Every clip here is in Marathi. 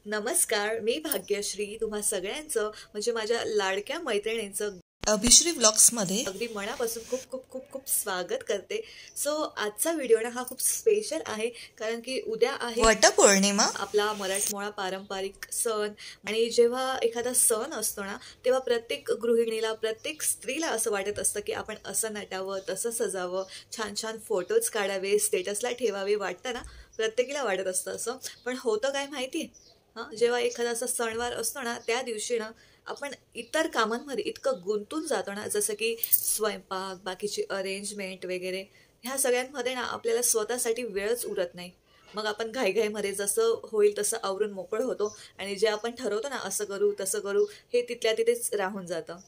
नमस्कार, मी भाग्यश्री तुम्हा सगळ्यांचं म्हणजे माझ्या लाडक्या मैत्रिणींचं अभिश्री व्लॉग्समध्ये अगदी मनापासून खूप खूप खूप खूप स्वागत करते. सो आजचा व्हिडिओ ना हा खूप स्पेशल आहे कारण की उद्या आहे वटपौर्णिमा. आपला मराठमोळा पारंपरिक सण. आणि जेव्हा एखादा सण असतो ना तेव्हा प्रत्येक गृहिणीला, प्रत्येक स्त्रीला असं वाटत असतं की आपण असं नटावं, तसं सजावं, छान छान फोटोज काढावे, स्टेटसला ठेवावे, वाटतं ना, प्रत्येकीला वाटत असतं असं. पण होतं काय माहिती आहे? हां, जेव्हा एखादा असा सणवार असतो ना त्या दिवशी ना आपण इतर कामांमध्ये इतकं गुंतून जातो ना, जसं की स्वयंपाक, बाकीची अरेंजमेंट वगैरे, ह्या सगळ्यांमध्ये ना आपल्याला स्वतःसाठी वेळच उरत नाही. मग आपण घाईघाईमध्ये जसं होईल तसं आवरून मोकळं होतो आणि जे आपण ठरवतो ना असं करू तसं करू, हे तिथल्या तिथेच राहून जातं.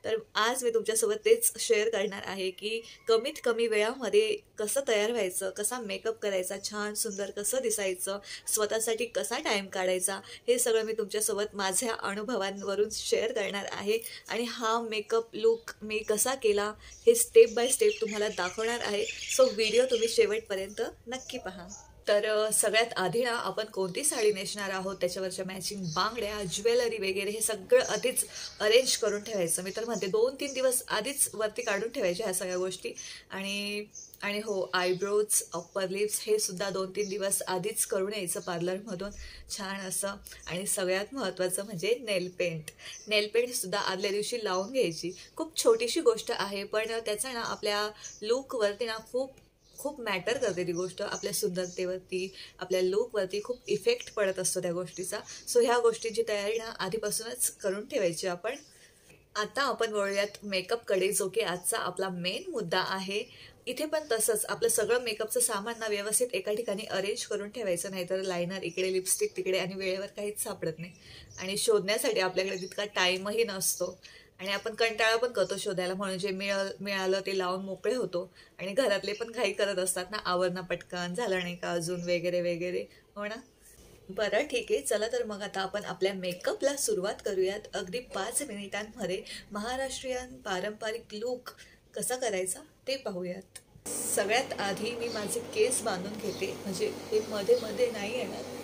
तर आज मी तुमच्यासोबत तेच शेअर करणार आहे की कमीत कमी वेळामध्ये कसं तयार व्हायचं, कसा मेकअप करायचा, छान सुंदर कसं दिसायचं, स्वतःसाठी कसा टाईम काढायचा, हे सगळं मी तुमच्यासोबत माझ्या अनुभवांवरून शेअर करणार आहे. आणि हा मेकअप लूक मी कसा केला हे स्टेप बाय स्टेप तुम्हाला दाखवणार आहे. सो व्हिडिओ तुम्ही शेवटपर्यंत नक्की पहा. तर सगळ्यात आधी ना आपण कोणती साडी नेसणार आहोत, त्याच्यावरच्या मॅचिंग बांगड्या, ज्वेलरी वगैरे हे सगळं आधीच अरेंज करून ठेवायचं. मी तर म्हणते 2-3 दिवस आधीच वरती काढून ठेवायच्या ह्या सगळ्या गोष्टी. आणि आणि हो, आयब्रोज, अप्पर लिप्स हे सुद्धा 2-3 दिवस आधीच करून यायचं पार्लरमधून छान असं. आणि सगळ्यात महत्त्वाचं म्हणजे नेलपेंटसुद्धा आदल्या दिवशी लावून घ्यायची. खूप छोटीशी गोष्ट आहे पण त्याचा ना आपल्या लूकवरती ना खूप खूप मॅटर करते ती गोष्ट. आपल्या सुंदरतेवरती, आपल्या लूकवरती खूप इफेक्ट पडत असतो त्या गोष्टीचा. सो ह्या गोष्टींची तयारी ना आधीपासूनच करून ठेवायची आपण. आता आपण वळूयात मेकअपकडे, जो की आजचा आपला मेन मुद्दा आहे. इथे पण तसंच आपलं सगळं मेकअपचं सामान ना व्यवस्थित एका ठिकाणी अरेंज करून ठेवायचं, नाही तर लायनर इकडे, लिपस्टिक तिकडे आणि वेळेवर काहीच सापडत नाही. आणि शोधण्यासाठी आपल्याकडे तितका टाईमही नसतो आणि आपण कंटाळा पण करतो शोधायला, म्हणून जे मिळालं ते लावून मोकळे होतो. आणि घरातले पण घाई करत असतात ना, आवरणं पटकन, झालं नाही का अजून वगैरे वगैरे, हो ना. बरं ठीक आहे, चला तर मग आता आपण आपल्या मेकअपला सुरुवात करूयात. अगदी 5 मिनिटांमध्ये महाराष्ट्रीयन पारंपरिक लूक कसा करायचा ते पाहूयात. सगळ्यात आधी मी माझे केस बांधून घेते, म्हणजे हे मध्ये मध्ये नाही येणार.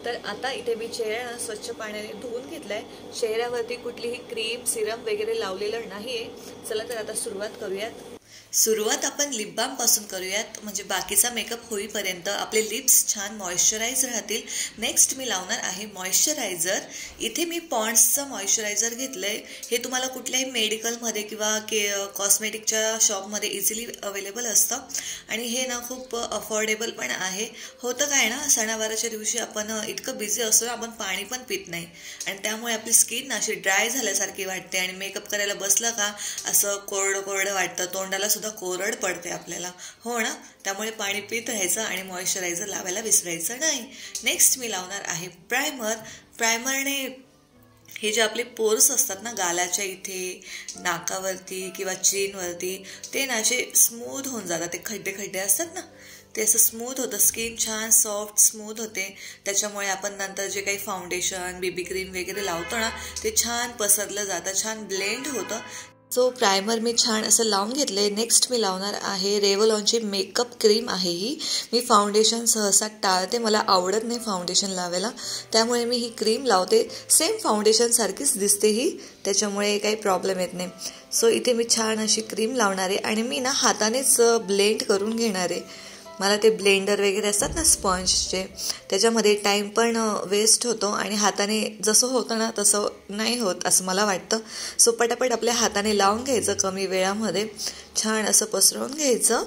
तर आता इथे मी चेहरा स्वच्छ पाण्याने धुवून घेतलाय. चेहऱ्यावरती कुठलीही क्रीम, सिरम वगैरे लावलेलं नाहीये. चला तर आता सुरुवात करूयात. सुरुवात आपण लिप बाम पासून करूयात, म्हणजे बाकीचा मेकअप होईपर्यंत आपले लिप्स छान मॉइश्चराईज राहतील. नेक्स्ट मी लावणार आहे मॉइश्चरायझर. इथे मी पॉन्ड्सचं मॉइश्चरायझर घेतलंय. हे तुम्हाला कुठल्याही मेडिकलमध्ये किंवा कॉस्मेटिकच्या शॉपमध्ये इझिली अवेलेबल असतं आणि हे ना खूप अफोर्डेबल पण आहे. होतं काय ना, सणावाराच्या दिवशी आपण इतकं बिझी असतो, आपण पाणी पण पित नाही आणि त्यामुळे आपली स्किन अशी ड्राय झाल्यासारखी वाटते आणि मेकअप करायला बसलं का असं कोरडं कोरडं वाटतं, तोंडाला सुद्धा कोरड पडते आपल्याला, हो ना. त्यामुळे पाणी पित राहायचं आणि मॉइश्चरायझर लावायला विसरायचं नाही. नेक्स्ट मी लावणार आहे प्रायमरने हे जे आपले पोर्स असतात ना गालाच्या इथे, नाकावरती किंवा चीनवरती, ते ना असे स्मूथ होऊन जातात. ते खड्डे खड्डे असतात ना, ते असं स्मूथ होतं. स्किन छान सॉफ्ट स्मूथ होते. त्याच्यामुळे आपण नंतर जे काही फाउंडेशन, बीबी क्रीम वगैरे लावतो ना, ते छान पसरलं जातं, छान ब्लेंड होतं. सो प्रायमर मी छान असं लावून घेतले. नेक्स्ट मी लावणार आहे रेव्हलॉनची मेकअप क्रीम आहे ही. मी फाउंडेशन सहसा टाळते, मला आवडत नाही फाउंडेशन लावायला, त्यामुळे मी ही क्रीम लावते. सेम फाउंडेशन सारखीच दिसते ही, त्याच्यामुळे काही प्रॉब्लेम येत नाही. सो इथे मी छान अशी क्रीम लावणार आहे आणि मी ना हातानेच ब्लेंड करून घेणार आहे. मला ते ब्लेंडर वगैरे असतात ना स्पंजचे, त्याच्यामध्ये टाईम पण वेस्ट होतो आणि हाताने जसं होतं ना तसं नाही होत असं मला वाटतं. सो पटापट आपल्या हाताने लावून घ्यायचं, कमी वेळामध्ये छान असं पसरवून घ्यायचं.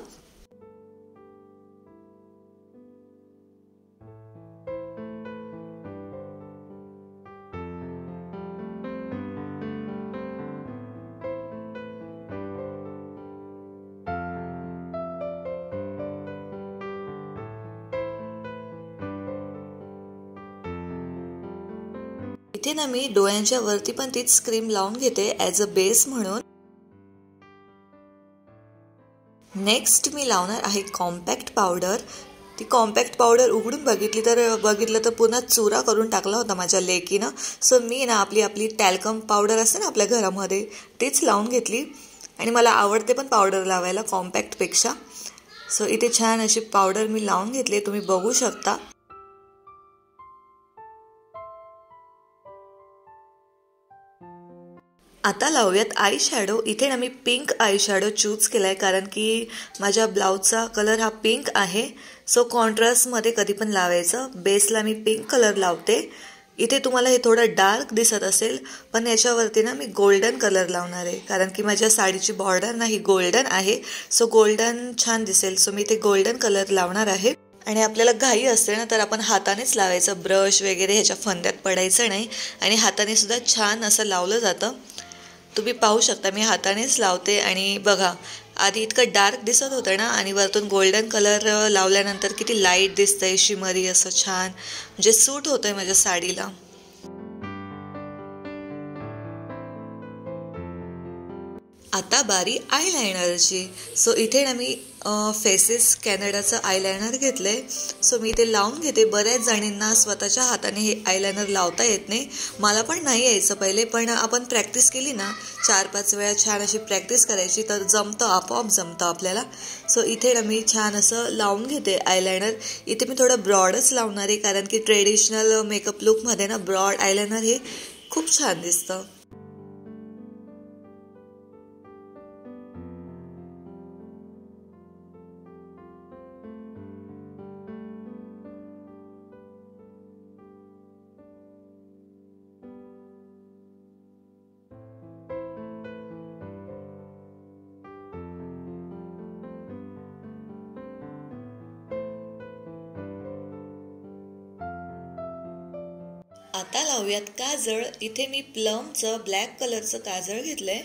इथे ना मी डोळ्यांच्या वरती पण तीच क्रीम लावून घेते ॲज अ बेस म्हणून. नेक्स्ट मी लावणार आहे कॉम्पॅक्ट पावडर. ती कॉम्पॅक्ट पावडर उघडून बघितलं तर पुन्हा चुरा करून टाकला होता माझ्या लेकीनं. सो मी ना आपली टॅल्कम पावडर असते ना आपल्या घरामध्ये, तीच लावून घेतली आणि मला आवडते पण पावडर लावायला कॉम्पॅक्टपेक्षा. सो इथे छान अशी पावडर मी लावून घेतली, तुम्ही बघू शकता. आता लावूयात आय शॅडो. इथे ना मी पिंक आय शॅडो चूज केलाय कारण की माझ्या ब्लाउजचा कलर हा पिंक आहे. सो कॉन्ट्रास्टमध्ये कधी पण लावायचं. बेसला मी पिंक कलर लावते. इथे तुम्हाला हे थोडं डार्क दिसत असेल, पण याच्यावरती ना मी गोल्डन कलर लावणार आहे कारण की माझ्या साडीची बॉर्डर ना ही गोल्डन आहे. सो गोल्डन छान दिसेल. सो मी इथे गोल्डन कलर लावणार आहे. आणि आपल्याला घाई असते ना तर आपण हातानेच लावायचं, ब्रश वगैरे ह्याच्या फंद्यात पडायचं नाही. आणि हाताने सुद्धा छान असं लावलं जातं. तुम्ही पाहू शकता मी हातानेच लावते. आणि बघा आधी इतकं डार्क दिसत होतं ना आणि वरतून गोल्डन कलर लावल्यानंतर किती लाईट दिसतंय, शिमरी असं छान, म्हणजे सूट होतंय माझ्या साडीला. आता बारी आयलायनरची. सो इथे ना मी फेसेस कॅनडाचं आयलायनर घेतलंय. सो मी ते लावून घेते. बऱ्याच जणींना स्वतःच्या हाताने हे आयलायनर लावता येत नाही. मला पण नाही यायचं पहिले, पण आपण प्रॅक्टिस केली ना 4-5 वेळा छान अशी प्रॅक्टिस करायची तर जमतं, आपोआप जमतं आपल्याला. सो इथे ना मी छान असं लावून घेते आयलायनर. इथे मी थोडं ब्रॉडच लावणार आहे कारण की ट्रेडिशनल मेकअप लुकमध्ये ना ब्रॉड आयलायनर हे खूप छान दिसतं. आता लावूयात काजळ. इथे मी प्लमचं ब्लॅक कलरचं काजळ घेतलंय.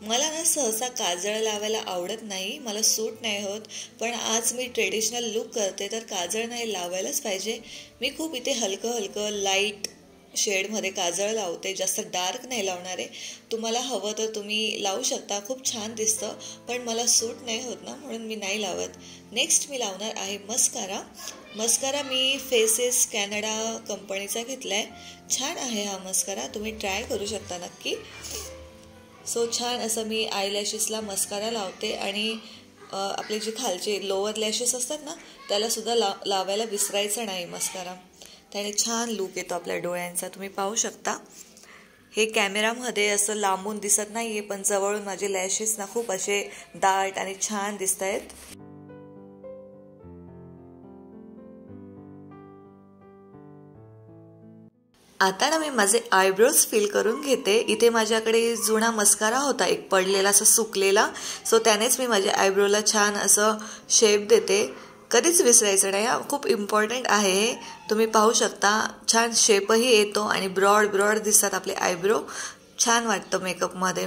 मला ना सहसा काजळ लावायला आवडत नाही, मला सूट नाही होत, पण आज मी ट्रेडिशनल लुक करते तर काजळ नाही लावायलाच पाहिजे. मी खूप इथे हलकं हलकं लाईट शेडमध्ये काजळ लावते, जास्त डार्क नाही लावणार आहे. तुम्हाला हवं तर तुम्ही लावू शकता, खूप छान दिसतं, पण मला सूट नाही होत ना म्हणून मी नाही लावत. नेक्स्ट मी लावणार आहे मस्कारा. मस्कारा मी फेसेस कॅनडा कंपनीचा घेतलाय. छान आहे हा मस्कारा, तुम्ही ट्राय करू शकता नक्की. सो छान असं मी आयलॅशेसला मस्कारा लावते. आणि आपले जे खालचे लोअर लॅशेस असतात ना त्याला सुद्धा लावायला विसरायचं नाही मस्कारा. त्याने छान लुक येतो आपल्या डोळ्यांचा, तुम्ही पाहू शकता. हे कॅमेरामध्ये असं लांबून दिसत नाही आहे, पण जवळून माझे लॅशेस ना खूप असे दाट आणि छान दिसत आहेत. आता ना मी माझे आयब्रोज फिल करून घेते. इथे माझ्याकडे जुना मस्कारा होता एक पडलेला असा सुकलेला. सो त्यानेच मी माझ्या आयब्रोला छान असं शेप देते. कधीच विसरायचं नाही, खूप इम्पॉर्टंट आहे हे. तुम्ही पाहू शकता छान शेपही येतो आणि ब्रॉड ब्रॉड दिसतात आपले आयब्रो. छान वाटतं मेकअपमध्ये.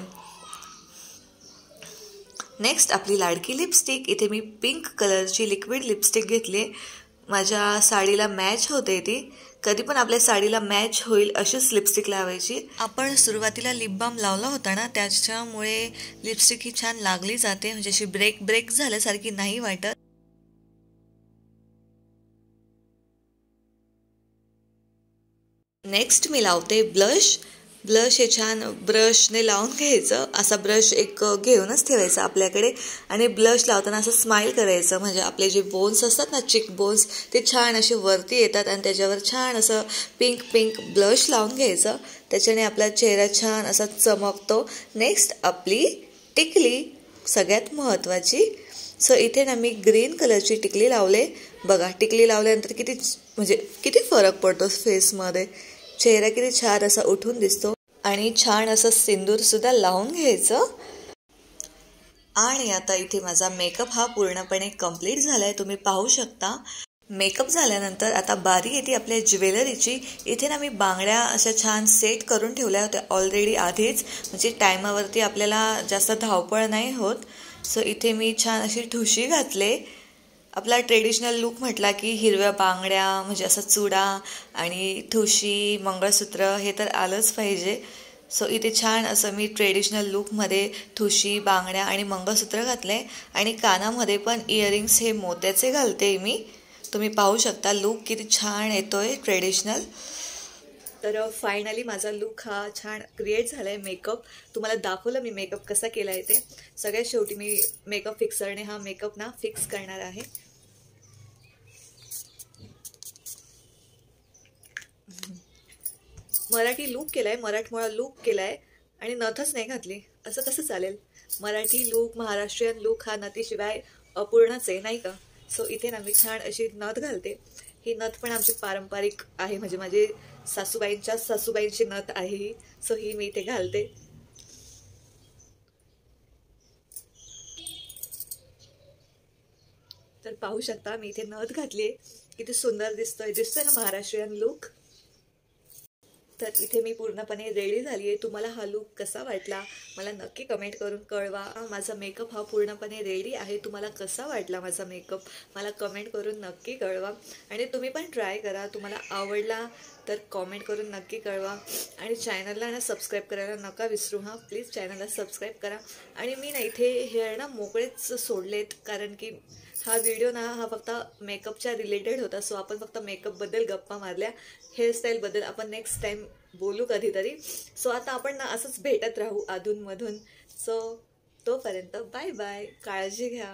नेक्स्ट आपली लाडकी लिपस्टिक. इथे मी पिंक कलरची लिक्विड लिपस्टिक घेतली. माझ्या साडीला मॅच होते ती. कधी पण आपल्या साडीला मॅच होईल अशीच लिपस्टिक लावायची. आपण सुरुवातीला लिप बाम लावला होता ना त्याच्यामुळे लिपस्टिक ही छान लागली जाते, म्हणजे अशी ब्रेक झाल्यासारखी नाही वाटत. नेक्स्ट मी लावते ब्लश. ब्लश हे छान ब्रशने लावून घ्यायचं. असा ब्रश एक घेऊनच ठेवायचा आपल्याकडे आणि ब्लश लावताना असं स्माइल करायचं, म्हणजे आपले जे बोन्स असतात ना चिक बोन्स ते छान असे वरती येतात आणि त्याच्यावर छान असं पिंक ब्लश लावून घ्यायचं. त्याच्याने आपला चेहरा छान असा चमकतो. नेक्स्ट आपली टिकली सगळ्यात महत्त्वाची. सो इथे ना मी ग्रीन कलरची टिकली लावले. बघा टिकली लावल्यानंतर किती फरक पडतो फेसमध्ये. चेहरा किती छान असा उठून दिसतो. आणि छान असं सिंदूर सुद्धा लावून घ्यायचं. आणि आता इथे माझा मेकअप हा पूर्णपणे कंप्लीट झालाय, तुम्ही पाहू शकता. मेकअप झाल्यानंतर आता बारी येते आपल्या ज्वेलरीची. इथे ना मी बांगड्या अशा छान सेट करून ठेवल्या होत्या ऑलरेडी आधीच, म्हणजे टायमावरती आपल्याला जास्त धावपळ नाही होत. सो इथे मी छान अशी ठुशी घातले. आपला ट्रेडिशनल लुक म्हटला की हिरव्या बांगड्या, म्हणजे असं चुडा आणि ठुशी, मंगळसूत्र हे तर आलंच पाहिजे. सो इथे छान असं मी ट्रेडिशनल लुकमध्ये ठुशी, बांगड्या आणि मंगळसूत्र घातले. आणि कानामध्ये पण इयरिंग्स हे मोत्याचे घालते मी. तुम्ही पाहू शकता लुक किती छान येतोय ट्रेडिशनल. तर फायनली माझा लुक हा छान क्रिएट झाला आहे. मेकअप तुम्हाला दाखवलं मी मेकअप कसा केला आहे ते. सगळ्यात शेवटी मी मेकअप फिक्सरने हा मेकअप ना फिक्स करणार आहे. मराठी लूक केला आहे, मराठमोळा लूक केला आहे आणि नथच नाही घातली. असं कसं चालेल? मराठी लूक, महाराष्ट्रीयन लूक हा नथीशिवाय अपूर्णच आहे, नाही का? सो इथे ना मी छान अशी नथ घालते. ही नथ पण आमची पारंपरिक आहे, म्हणजे माझे सासूबाईंच्या सासूबाईंची नथ आहे ही. सो ही मी इथे घालते. तर पाहू शकता मी इथे नथ घातली आहे. किती सुंदर दिसतोय ना महाराष्ट्रीयन लूक. तर इथे मी पूर्णपणे रेडी झाली आहे. तुम्हाला हा लूक कसा वाटला मला नक्की कमेंट करून कळवा. माझा मेकअप हा पूर्णपणे रेडी आहे. तुम्हाला कसा वाटला माझा मेकअप मला कमेंट करून नक्की कळवा. आणि तुम्ही पण ट्राय करा. तुम्हाला आवडला तर कमेंट करून नक्की कळवा. आणि चॅनलला ना सबस्क्राईब करायला नका विसरू हां. प्लीज चॅनलला सबस्क्राईब करा. आणि मी ना इथे हेअर ना मोकळेच सोडलेत, कारण की हा व्हिडिओ ना हा फक्त मेकअपच्या रिलेटेड होता. सो आपण फक्त मेकअपबद्दल गप्पा मारल्या. हेअरस्टाईलबद्दल आपण नेक्स्ट टाईम बोलू कधीतरी. सो आता आपण ना असंच भेटत राहू अधूनमधून. सो तोपर्यंत बाय बाय. काळजी घ्या.